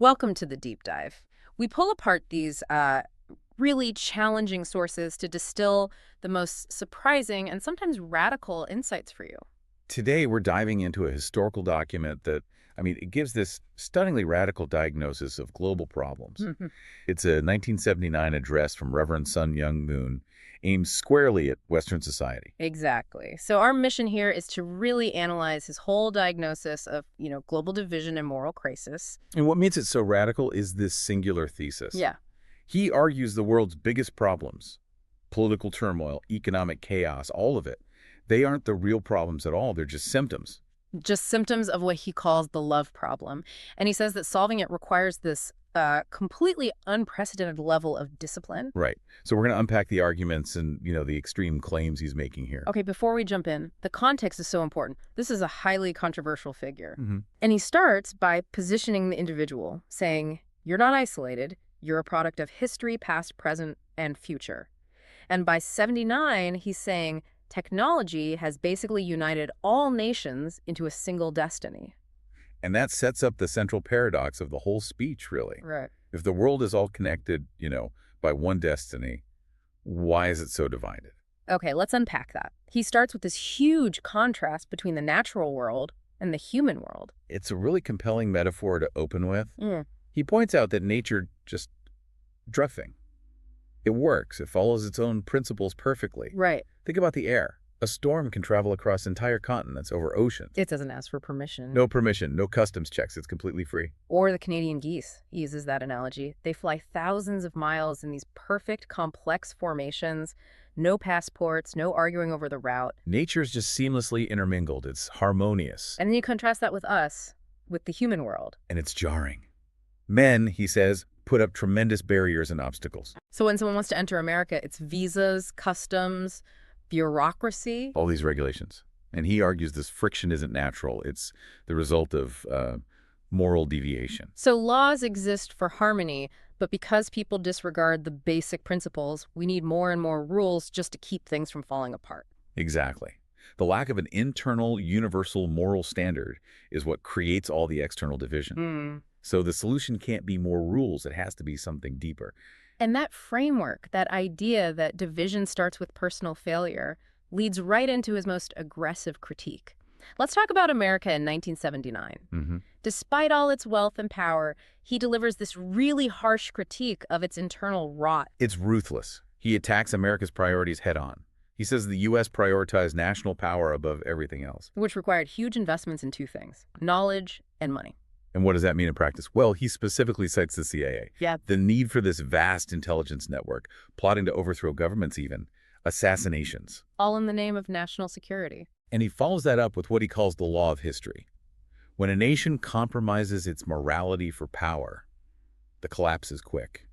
Welcome to the deep dive. We pull apart these really challenging sources to distill the most surprising and sometimes radical insights for you. Today, we're diving into a historical document that, it gives this stunningly radical diagnosis of global problems. Mhm. It's a 1979 address from Reverend Sun Myung Moon, aimed squarely at Western society. Exactly. So our mission here is to really analyze his whole diagnosis of, global division and moral crisis. And what makes it so radical is this singular thesis. Yeah, He argues the world's biggest problems, political turmoil, economic chaos, all of it, they aren't the real problems at all. They're just symptoms. just symptoms of what he calls the love problem. And he says that solving it requires this completely unprecedented level of discipline. Right. So we're going to unpack the arguments and, the extreme claims he's making here. Okay, before we jump in, the context is so important. This is a highly controversial figure. hmm And he starts by positioning the individual, saying, you're not isolated, you're a product of history, past, present, and future. And by 79, he's saying technology has basically united all nations into a single destiny. And that sets up the central paradox of the whole speech, really. Right. If the world is all connected, by one destiny, why is it so divided? Okay, let's unpack that. He starts with this huge contrast between the natural world and the human world. It's a really compelling metaphor to open with. Mm, He points out that nature just drifting. It works. It follows its own principles perfectly. right. Think about the air. A storm can travel across entire continents over oceans. It doesn't ask for permission. No permission, no customs checks. It's completely free. Or the Canadian geese, he uses that analogy. They fly thousands of miles in these perfect, complex formations, no passports, no arguing over the route. Nature's just seamlessly intermingled. It's harmonious. And then you contrast that with us, with the human world. And it's jarring. Men, he says, put up tremendous barriers and obstacles. So when someone wants to enter America, it's visas, customs, bureaucracy. All these regulations. And he argues this friction isn't natural. It's the result of moral deviation. So laws exist for harmony, but because people disregard the basic principles, we need more and more rules just to keep things from falling apart. Exactly. The lack of an internal, universal moral standard is what creates all the external division. So the solution can't be more rules. It has to be something deeper. And that framework, that idea that division starts with personal failure, leads right into his most aggressive critique. Let's talk about America in 1979. hmm Despite all its wealth and power, he delivers this really harsh critique of its internal rot. It's ruthless. He attacks America's priorities head on. He says the U.S. prioritized national power above everything else. Which required huge investments in two things: knowledge and money. And what does that mean in practice? Well, he specifically cites the CIA. Yeah. The need for this vast intelligence network, plotting to overthrow governments even, assassinations. All in the name of national security. And he follows that up with what he calls the law of history. When a nation compromises its morality for power, the collapse is quick.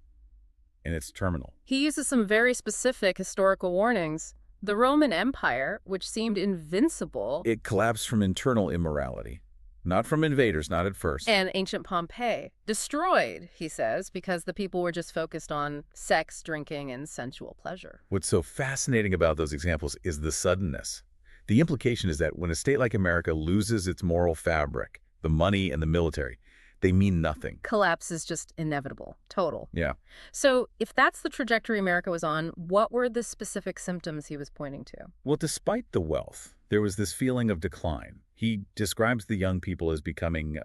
And it's terminal. He uses some very specific historical warnings. The Roman Empire, which seemed invincible, It collapsed from internal immorality. Not from invaders, not at first. and ancient Pompeii, destroyed, he says, because the people were just focused on sex, drinking, and sensual pleasure. What's so fascinating about those examples is the suddenness. The implication is that when a state like America loses its moral fabric, the money and the military, they mean nothing. Collapse is just inevitable, total. Yeah. So if that's the trajectory America was on, what were the specific symptoms he was pointing to? Well, despite the wealth, there was this feeling of decline. He describes the young people as becoming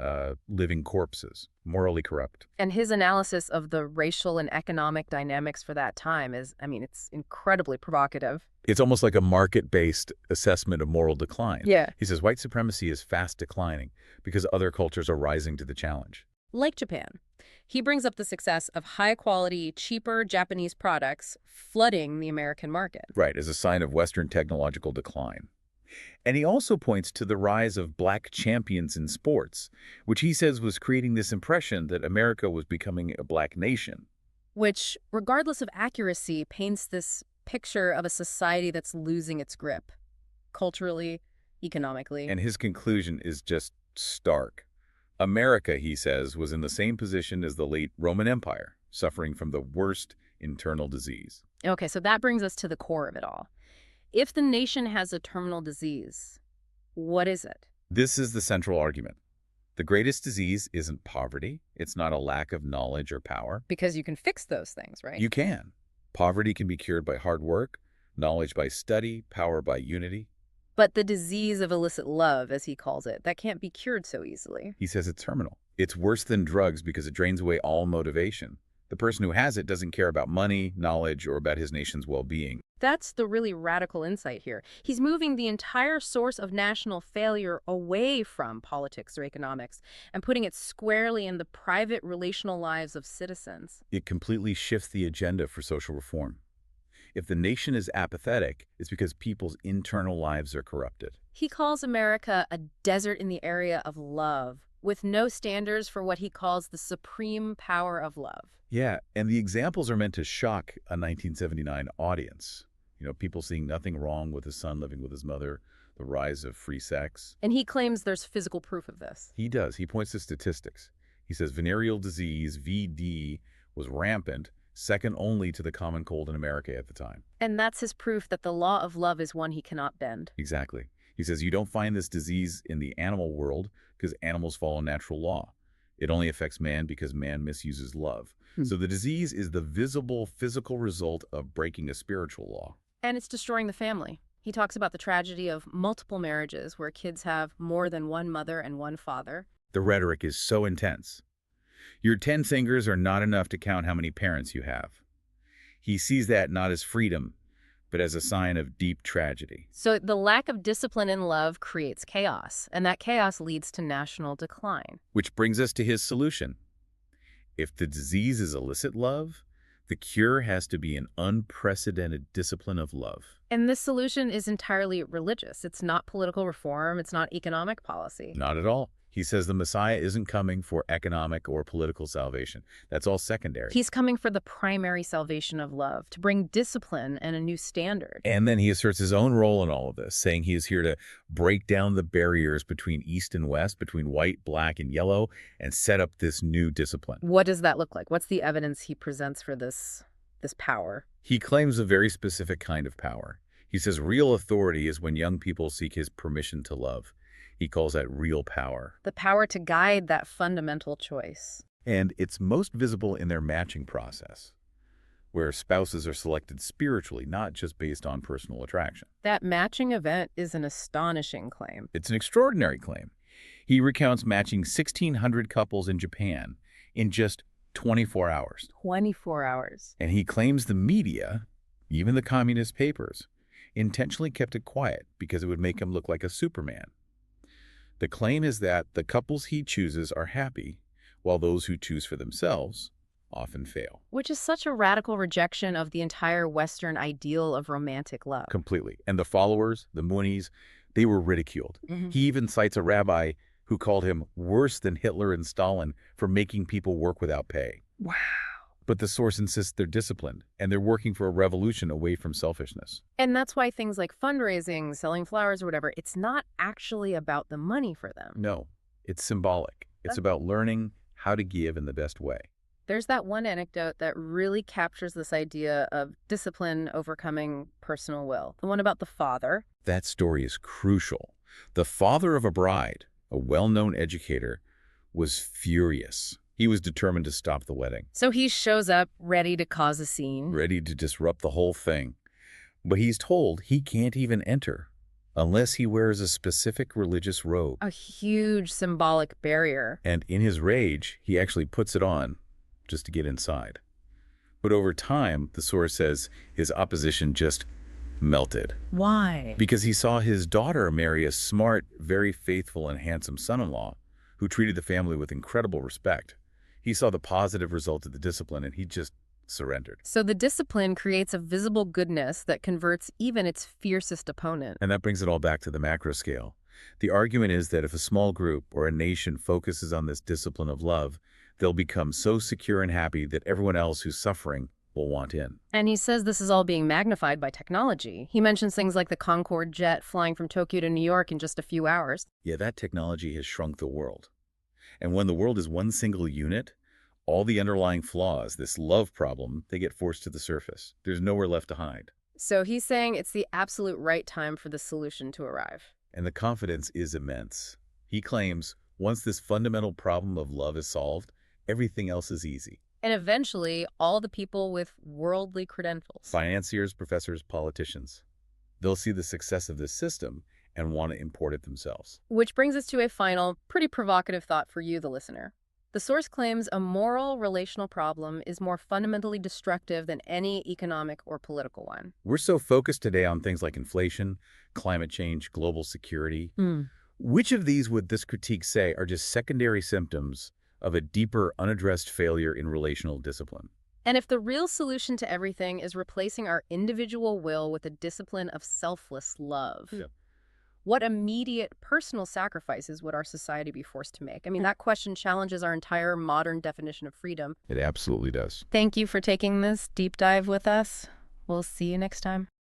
living corpses, morally corrupt. And his analysis of the racial and economic dynamics for that time is, it's incredibly provocative. It's almost like a market-based assessment of moral decline. Yeah. He says white supremacy is fast declining because other cultures are rising to the challenge. Like Japan. He brings up the success of high-quality, cheaper Japanese products flooding the American market. Right, as a sign of Western technological decline. And he also points to the rise of black champions in sports, which he says was creating this impression that America was becoming a black nation. Which, regardless of accuracy, paints this picture of a society that's losing its grip, culturally, economically. And his conclusion is just stark. America, he says, was in the same position as the late Roman Empire, suffering from the worst internal disease. Okay, so that brings us to the core of it all. If the nation has a terminal disease, what is it? This is the central argument. The greatest disease isn't poverty. It's not a lack of knowledge or power. Because you can fix those things, right? You can. Poverty can be cured by hard work, knowledge by study, power by unity. But the disease of illicit love, as he calls it, that can't be cured so easily. He says it's terminal. It's worse than drugs because it drains away all motivation. The person who has it doesn't care about money, knowledge, or about his nation's well-being. That's the really radical insight here. He's moving the entire source of national failure away from politics or economics and putting it squarely in the private relational lives of citizens. It completely shifts the agenda for social reform. If the nation is apathetic, it's because people's internal lives are corrupted. He calls America a desert in the area of love, with no standards for what he calls the supreme power of love. Yeah, and the examples are meant to shock a 1979 audience. People seeing nothing wrong with his son living with his mother, the rise of free sex. And he claims there's physical proof of this. He does. He points to statistics. He says venereal disease, VD, was rampant, second only to the common cold in America at the time. And that's his proof that the law of love is one he cannot bend. Exactly. He says you don't find this disease in the animal world because animals follow natural law. It only affects man because man misuses love. So the disease is the visible physical result of breaking a spiritual law. And it's destroying the family. He talks about the tragedy of multiple marriages where kids have more than one mother and one father. The rhetoric is so intense. Your 10 fingers are not enough to count how many parents you have. He sees that not as freedom, but as a sign of deep tragedy. So the lack of discipline in love creates chaos, and that chaos leads to national decline. Which brings us to his solution. If the disease is illicit love, the cure has to be an unprecedented discipline of love. And this solution is entirely religious. It's not political reform. It's not economic policy. Not at all. He says the Messiah isn't coming for economic or political salvation. That's all secondary. He's coming for the primary salvation of love, to bring discipline and a new standard. And then he asserts his own role in all of this, saying he is here to break down the barriers between East and West, between white, black, and yellow, and set up this new discipline. What does that look like? What's the evidence he presents for this power? He claims a very specific kind of power. He says real authority is when young people seek his permission to love. He calls that real power. The power to guide that fundamental choice. And it's most visible in their matching process, where spouses are selected spiritually, not just based on personal attraction. That matching event is an astonishing claim. It's an extraordinary claim. He recounts matching 1,600 couples in Japan in just 24 hours. 24 hours. And he claims the media, even the communist papers, intentionally kept it quiet because it would make him look like a Superman. The claim is that the couples he chooses are happy, while those who choose for themselves often fail. Which is such a radical rejection of the entire Western ideal of romantic love. Completely. And the followers, the Moonies, they were ridiculed. He even cites a rabbi who called him worse than Hitler and Stalin for making people work without pay. Wow. But the source insists they're disciplined, and they're working for a revolution away from selfishness. And that's why things like fundraising, selling flowers or whatever, it's not actually about the money for them. No, it's symbolic. It's about learning how to give in the best way. There's that one anecdote that really captures this idea of discipline overcoming personal will. The one about the father. That story is crucial. The father of a bride, a well-known educator, was furious. He was determined to stop the wedding. So he shows up ready to cause a scene. Ready to disrupt the whole thing. But he's told he can't even enter unless he wears a specific religious robe. A huge symbolic barrier. And in his rage, he actually puts it on just to get inside. But over time, the source says his opposition just melted. Why? Because he saw his daughter marry a smart, very faithful, and handsome son-in-law who treated the family with incredible respect. He saw the positive result of the discipline, and he just surrendered. So the discipline creates a visible goodness that converts even its fiercest opponent. And that brings it all back to the macro scale. The argument is that if a small group or a nation focuses on this discipline of love, they'll become so secure and happy that everyone else who's suffering will want in. And he says this is all being magnified by technology. He mentions things like the Concorde jet flying from Tokyo to New York in just a few hours. Yeah, that technology has shrunk the world. And when the world is one single unit, all the underlying flaws, this love problem, they get forced to the surface. There's nowhere left to hide. So he's saying it's the absolute right time for the solution to arrive. And the confidence is immense. He claims Once this fundamental problem of love is solved, everything else is easy. And eventually, all the people with worldly credentials. Financiers, professors, politicians. They'll see the success of this system and want to import it themselves. Which brings us to a final, pretty provocative thought for you, the listener. The source claims a moral relational problem is more fundamentally destructive than any economic or political one. We're so focused today on things like inflation, climate change, global security. Hmm. Which of these would this critique say are just secondary symptoms of a deeper, unaddressed failure in relational discipline? And if the real solution to everything is replacing our individual will with a discipline of selfless love, Yeah. what immediate personal sacrifices would our society be forced to make? I mean, that question challenges our entire modern definition of freedom. It absolutely does. Thank you for taking this deep dive with us. We'll see you next time.